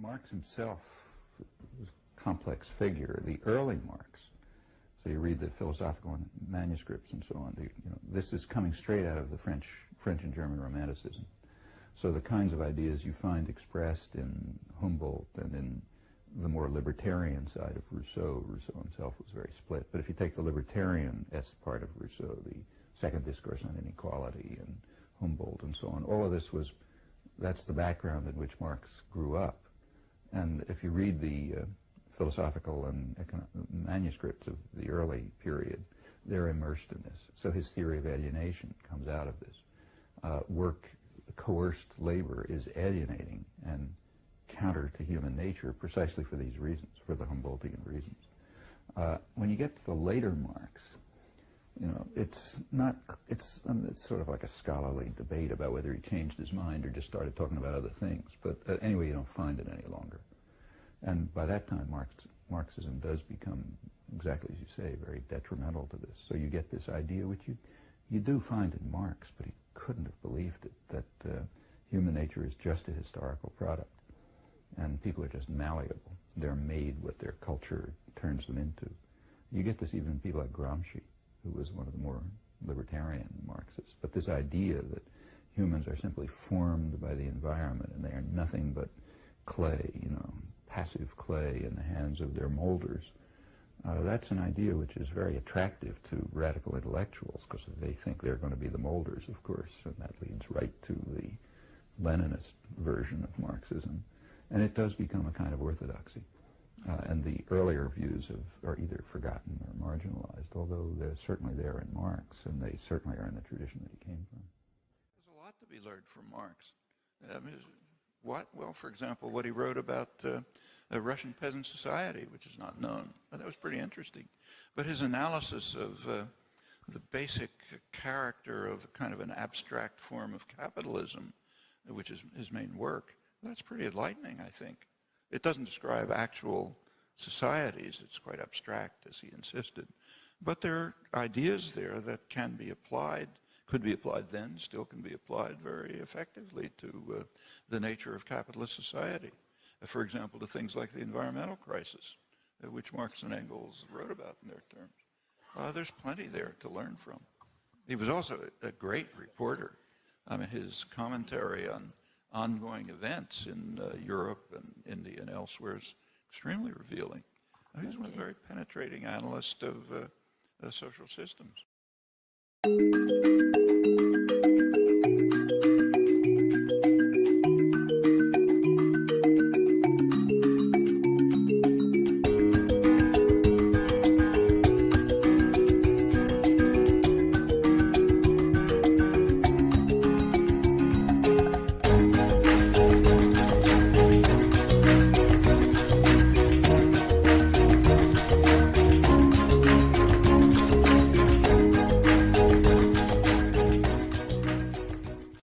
Marx himself was a complex figure. The early Marx, so you read the philosophical manuscripts and so on, this is coming straight out of the French and German Romanticism. So the kinds of ideas you find expressed in Humboldt and in the more libertarian side of Rousseau himself was very split. But if you take the libertarian part of Rousseau, the Second Discourse on Inequality and Humboldt and so on, all of this that's the background in which Marx grew up. And if you read the philosophical and manuscripts of the early period, they're immersed in this. So his theory of alienation comes out of this. Coerced labor is alienating and counter to human nature precisely for these reasons, for the Humboldtian reasons. When you get to the later Marx, it's sort of like a scholarly debate about whether he changed his mind or just started talking about other things. But anyway, you don't find it any longer. And by that time, Marxism does become, exactly as you say, very detrimental to this. So you get this idea, which you do find in Marx, but he couldn't have believed it, that human nature is just a historical product. And people are just malleable. They're made what their culture turns them into. You get this even in people like Gramsci, who was one of the more libertarian Marxists. But this idea that humans are simply formed by the environment and they are nothing but clay, passive clay in the hands of their molders, that's an idea which is very attractive to radical intellectuals because they think they're going to be the molders, of course, and that leads right to the Leninist version of Marxism. And it does become a kind of orthodoxy. And the earlier views are either forgotten or marginalized, although they're certainly there in Marx, and they certainly are in the tradition that he came from. There's a lot to be learned from Marx. What? Well, for example, what he wrote about a Russian peasant society, which is not known. That was pretty interesting. But his analysis of the basic character of kind of an abstract form of capitalism, which is his main work, that's pretty enlightening, I think. It doesn't describe actual societies. It's quite abstract, as he insisted. But there are ideas there that can be applied, could be applied then, still can be applied very effectively to the nature of capitalist society. For example, to things like the environmental crisis, which Marx and Engels wrote about in their terms. There's plenty there to learn from. He was also a great reporter. I mean, his commentary on ongoing events in Europe and India and elsewhere is extremely revealing. He's a very penetrating analyst of social systems.